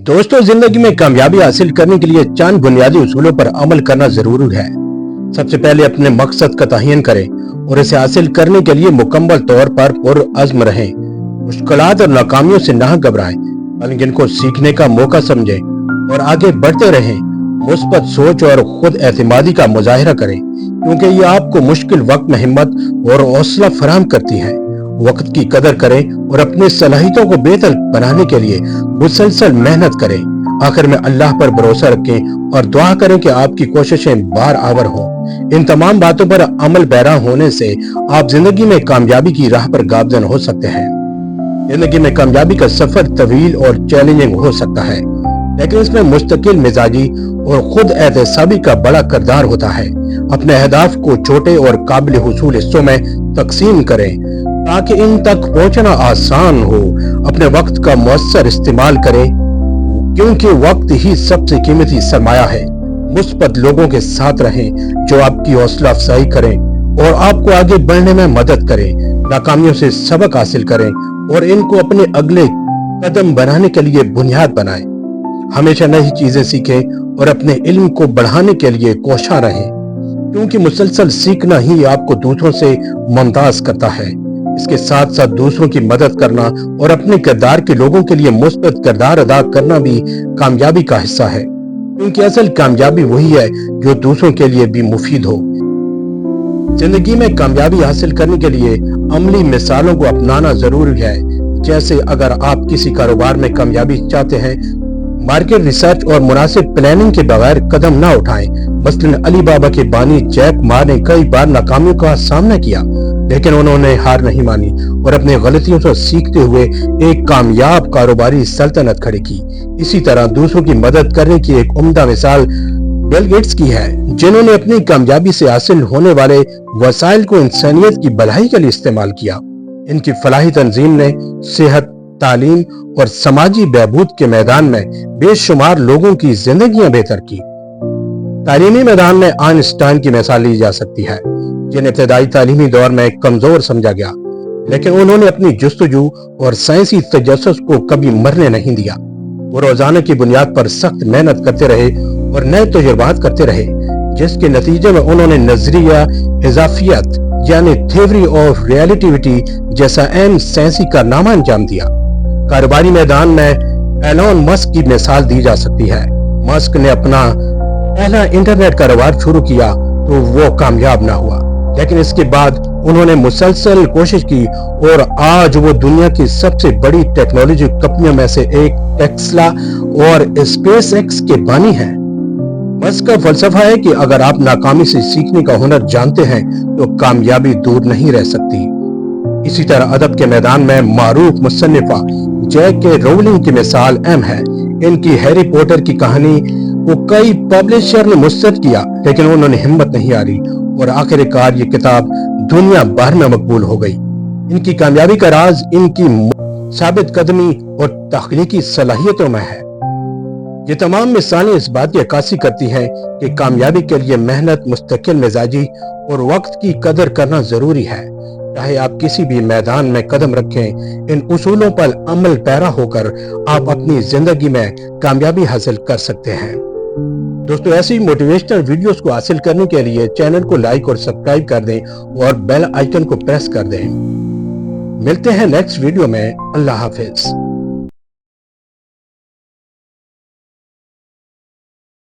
दोस्तों, जिंदगी में कामयाबी हासिल करने के लिए चंद बुनियादी उसूलों पर अमल करना जरूरी है। सबसे पहले अपने मकसद का तयन करें और इसे हासिल करने के लिए मुकम्मल तौर पर पुरअज़्म रहें। मुश्किलात और नाकामियों से ना घबराएं, बल्कि इनको सीखने का मौका समझें और आगे बढ़ते रहें। मुस्बत सोच और खुद एतमादी का मुजाहिरा करें, क्योंकि ये आपको मुश्किल वक्त में हिम्मत और हौसला फराहम करती है। वक्त की कदर करें और अपनी सलाहियतों को बेहतर बनाने के लिए मुसलसल मेहनत करें। आखिर में अल्लाह पर भरोसा रखें और दुआ करें कि आपकी कोशिशें बार आवर हों। इन तमाम बातों पर अमल पैरा होने से आप जिंदगी में कामयाबी की राह पर गामजन हो सकते हैं। जिंदगी में कामयाबी का सफर तवील और चैलेंजिंग हो सकता है, लेकिन इसमें मुस्तकिल मिजाजी और खुद एहतसाबी का बड़ा किरदार होता है। अपने अहदाफ को छोटे और काबिल हुसूल हिस्सों में तकसीम करें ताकि इन तक पहुंचना आसान हो। अपने वक्त का मुअस्सर इस्तेमाल करें, क्योंकि वक्त ही सबसे कीमती सरमाया है। मुस्बत लोगों के साथ रहें जो आपकी हौसला अफजाई करें और आपको आगे बढ़ने में मदद करें। नाकामियों से सबक हासिल करें और इनको अपने अगले कदम बनाने के लिए बुनियाद बनाएं। हमेशा नई चीजें सीखें और अपने इल्म को बढ़ाने के लिए कोशिश रहें, क्योंकि मुसलसल सीखना ही आपको दूसरों से मुमताज करता है। इसके साथ साथ दूसरों की मदद करना और अपने किरदार के लोगों के लिए मुस्बत किरदार अदा करना भी कामयाबी का हिस्सा है, क्योंकि असल कामयाबी वही है जो दूसरों के लिए भी मुफीद हो। जिंदगी में कामयाबी हासिल करने के लिए अमली मिसालों को अपनाना जरूरी है। जैसे अगर आप किसी कारोबार में कामयाबी चाहते हैं, मार्केट रिसर्च और मुनासिब प्लानिंग के बगैर कदम ना उठाएं। मसलन अली बाबा के बानी जैक मा ने कई बार नाकामियों का सामना किया, लेकिन उन्होंने हार नहीं मानी और अपनी गलतियों से सीखते हुए एक कामयाब कारोबारी सल्तनत खड़ी की। इसी तरह दूसरों की मदद करने की एक उम्दा मिसाल बिल गेट्स की है, जिन्होंने अपनी कामयाबी से हासिल होने वाले वसाइल को इंसानियत की भलाई के लिए इस्तेमाल किया। इनकी फलाही तंजीम ने सेहत, तालीम और समाजी बहबूद के मैदान में बेशुमार लोगों की जिंदगियां बेहतर की। तालीमी मैदान में आइंस्टाइन की मिसाल ली जा सकती है, जिन्हें इब्तदाई तालीमी दौर में कमजोर समझा गया, लेकिन उन्होंने अपनी जुस्तजू और साइंसी तजस्सुस को कभी मरने नहीं दिया। वो रोजाना की बुनियाद पर सख्त मेहनत करते रहे और नए तजुर्बात करते रहे, जिसके नतीजे में उन्होंने नजरिया इजाफियत यानी थ्योरी ऑफ रिलेटिविटी जैसा अहम साइंसी कारनामा अंजाम दिया। कारोबारी मैदान में एलोन मस्क की मिसाल दी जा सकती है। मस्क ने अपना पहला इंटरनेट कारोबार शुरू किया तो वो कामयाब ना हुआ, लेकिन इसके बाद उन्होंने मुसलसल कोशिश की और आज वो दुनिया की सबसे बड़ी टेक्नोलॉजी कंपनियों में से एक टेस्ला और स्पेस एक्स के बानी हैं। मस्क का फलसफा है कि अगर आप नाकामी से सीखने का हुनर जानते हैं तो कामयाबी दूर नहीं रह सकती। इसी तरह अदब के मैदान में मारूफ मुसन्निफा जे.के. रोलिंग की मिसाल अहम है। इनकी हैरी पॉटर की कहानी को कई पब्लिशर ने मुस्तरद किया, लेकिन उन्होंने हिम्मत नहीं हारी और आखिरकार ये किताब दुनिया भर में मकबूल हो गई। इनकी कामयाबी का राज इनकी साबित कदमी और तख्लीकी सलाहियतों में है। ये तमाम मिसालें इस बात की अक्कासी करती हैं कि कामयाबी के लिए मेहनत, मुस्तकिल मिजाजी और वक्त की कदर करना जरूरी है। चाहे आप किसी भी मैदान में कदम रखें, इन उसूलों पर अमल पैरा होकर आप अपनी जिंदगी में कामयाबी हासिल कर सकते हैं। दोस्तों, ऐसी मोटिवेशनल वीडियोस को हासिल करने के लिए चैनल को लाइक और सब्सक्राइब कर दें और बेल आइकन को प्रेस कर दें। मिलते हैं नेक्स्ट वीडियो में। अल्लाह हाफिज।